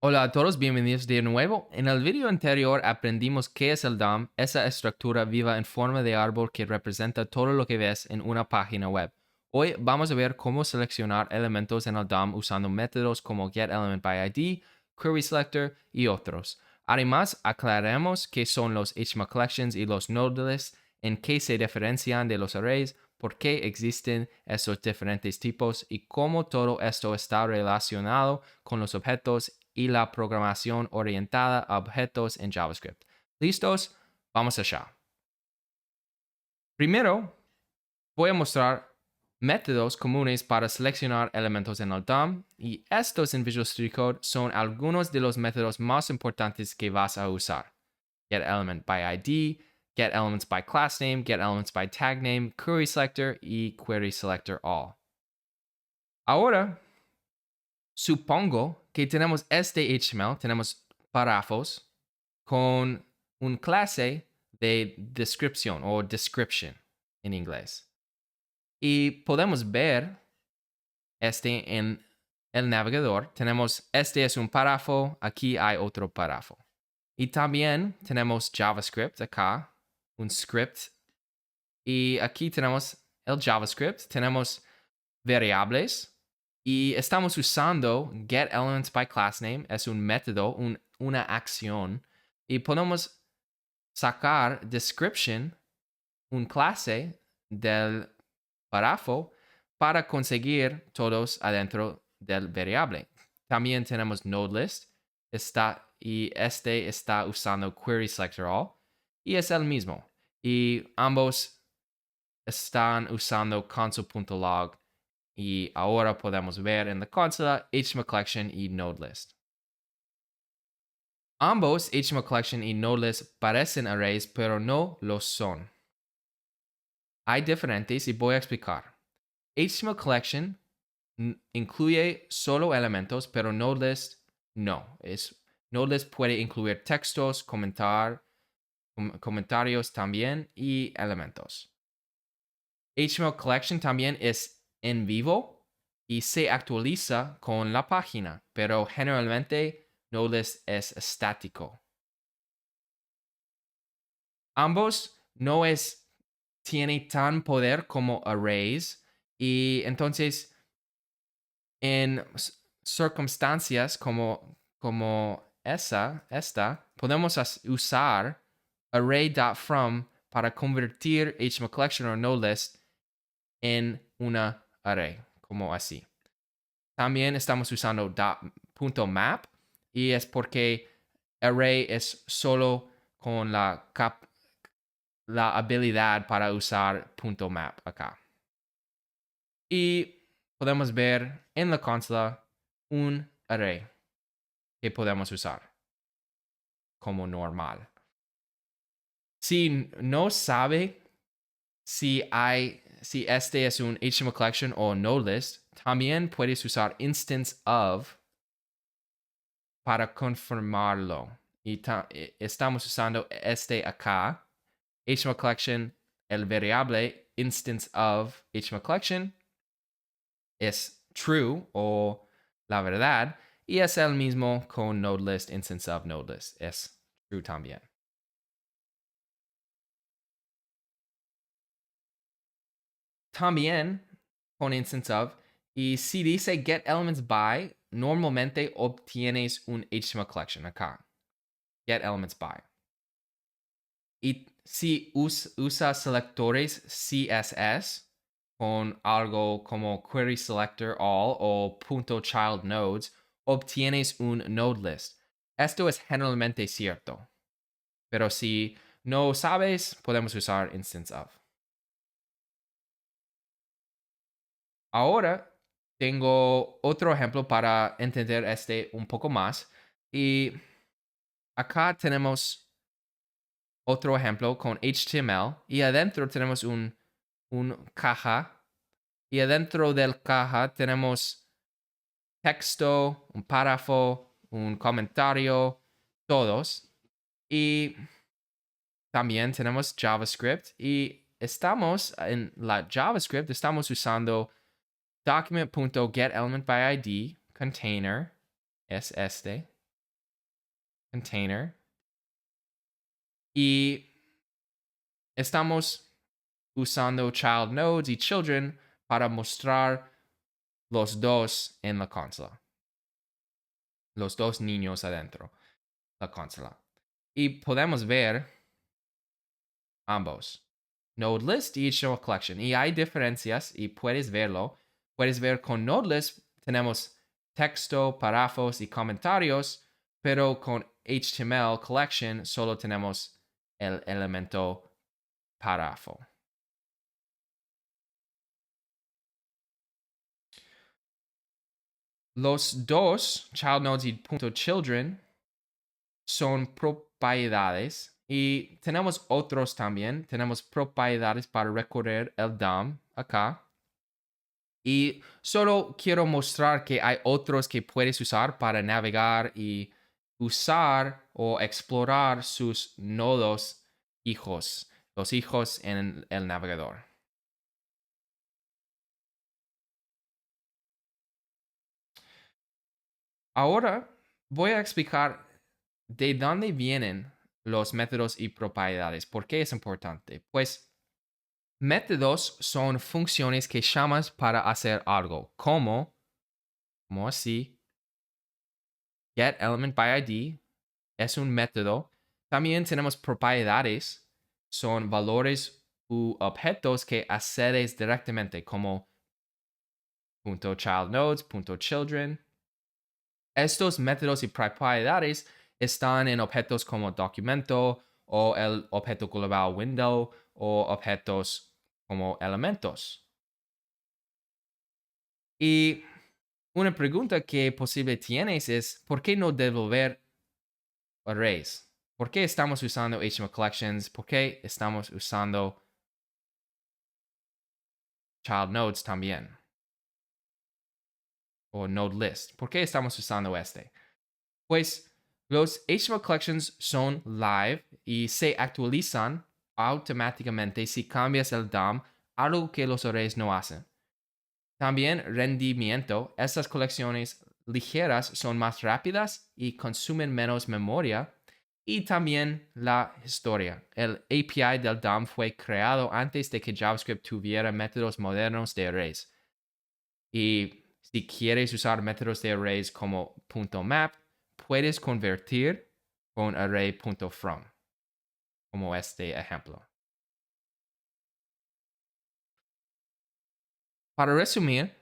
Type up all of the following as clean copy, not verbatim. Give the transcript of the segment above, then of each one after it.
Hola a todos, bienvenidos de nuevo. En el video anterior aprendimos qué es el DOM, esa estructura viva en forma de árbol que representa todo lo que ves en una página web. Hoy vamos a ver cómo seleccionar elementos en el DOM usando métodos como getElementById, querySelector y otros. Además, aclararemos qué son los HTMLCollections y los NodeList, en qué se diferencian de los arrays, por qué existen esos diferentes tipos y cómo todo esto está relacionado con los objetos y la programación orientada a objetos en JavaScript. ¿Listos? Vamos allá. Primero, voy a mostrar métodos comunes para seleccionar elementos en el DOM y estos en Visual Studio Code son algunos de los métodos más importantes que vas a usar. getElementById, getElementsByClassName, getElementsByTagName, querySelector y querySelectorAll. Ahora, supongo que tenemos este HTML, tenemos párrafos con un clase de descripción o description en inglés. Y podemos ver este en el navegador. Tenemos, este es un párrafo, aquí hay otro párrafo. Y también tenemos JavaScript acá, un script. Y aquí tenemos el JavaScript, tenemos variables. Y estamos usando getElementsByClassName, es un método, una acción. Y podemos sacar description, un clase del párrafo, para conseguir todos adentro del variable. También tenemos NodeList, y este está usando querySelectorAll, y es el mismo. Y ambos están usando console.log, y ahora podemos ver en la consola HTMLCollection y NodeList. Ambos HTMLCollection y NodeList parecen arrays, pero no lo son. Hay diferentes y voy a explicar. HTMLCollection incluye solo elementos, pero NodeList no. NodeList puede incluir textos, comentarios también y elementos. HTMLCollection también es en vivo y se actualiza con la página, pero generalmente NodeList es estático. Ambos no tiene tan poder como arrays y entonces en circunstancias como esta, podemos usar array.from para convertir HTMLCollection o NodeList en una array, como así. También estamos usando .map y es porque array es solo con la habilidad para usar .map acá. Y podemos ver en la consola un array que podemos usar como normal. Si no sabe si este es un HTMLCollection o NodeList, también puedes usar instance of para confirmarlo. Y estamos usando este acá, HTMLCollection, el variable instance of HTMLCollection es true o la verdad, y es el mismo con NodeList, instance of NodeList, es true también. También con instance of, y si dice getElementsBy, normalmente obtienes un HTMLCollection acá, getElementsBy. Y si usa selectores CSS con algo como querySelectorAll o .childNodes, obtienes un NodeList. Esto es generalmente cierto. Pero si no sabes, podemos usar instance of. Ahora tengo otro ejemplo para entender este un poco más. Y acá tenemos otro ejemplo con HTML y adentro tenemos un caja y adentro del caja tenemos texto, un párrafo, un comentario, todos. Y también tenemos JavaScript y estamos en la JavaScript, estamos usando document.getElementById container, es este. container. Y estamos usando child nodes y children para mostrar los dos en la consola. Los dos niños adentro la consola. Y podemos ver ambos. NodeList y HTMLCollection. Y hay diferencias y puedes verlo. Puedes ver con NodeList tenemos texto, párrafos y comentarios, pero con HTMLCollection solo tenemos el elemento párrafo. Los dos, child nodes y .children, son propiedades. Y tenemos otros también. Tenemos propiedades para recorrer el DOM acá. Y solo quiero mostrar que hay otros que puedes usar para navegar y usar o explorar sus nodos hijos, los hijos en el navegador. Ahora voy a explicar de dónde vienen los métodos y propiedades. ¿Por qué es importante? Pues métodos son funciones que llamas para hacer algo, como así, getElementById es un método. También tenemos propiedades, son valores u objetos que accedes directamente, como .childNodes, .children. Estos métodos y propiedades están en objetos como documento o el objeto global window o objetos como elementos. Y una pregunta que posible tienes es, ¿por qué no devolver arrays? ¿Por qué estamos usando HTML collections? ¿Por qué estamos usando child nodes también? O NodeList. ¿Por qué estamos usando este? Pues los HTML collections son live y se actualizan automáticamente si cambias el DOM, algo que los arrays no hacen. También rendimiento. Estas colecciones ligeras son más rápidas y consumen menos memoria. Y también la historia. El API del DOM fue creado antes de que JavaScript tuviera métodos modernos de arrays. Y si quieres usar métodos de arrays como .map, puedes convertir con array.from, como este ejemplo. Para resumir,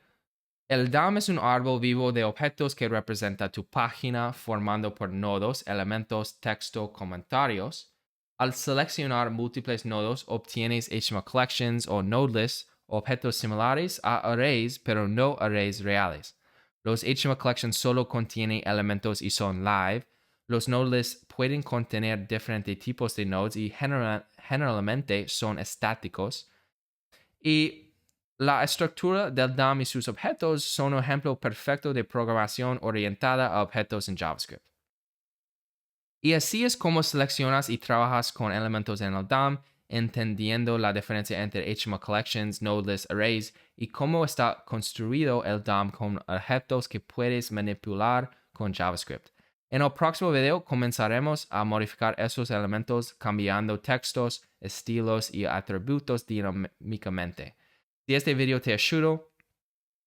el DOM es un árbol vivo de objetos que representa tu página formando por nodos, elementos, texto, comentarios. Al seleccionar múltiples nodos, obtienes HTML collections o NodeList, objetos similares a arrays, pero no arrays reales. Los HTML collections solo contienen elementos y son live. Los NodeList pueden contener diferentes tipos de nodes y generalmente son estáticos. Y la estructura del DOM y sus objetos son un ejemplo perfecto de programación orientada a objetos en JavaScript. Y así es como seleccionas y trabajas con elementos en el DOM, entendiendo la diferencia entre HTML collections, NodeList, arrays y cómo está construido el DOM con objetos que puedes manipular con JavaScript. En el próximo video comenzaremos a modificar esos elementos cambiando textos, estilos y atributos dinámicamente. Si este video te ayudó,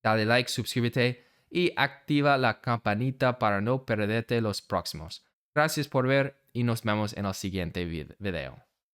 dale like, suscríbete y activa la campanita para no perderte los próximos. Gracias por ver y nos vemos en el siguiente video.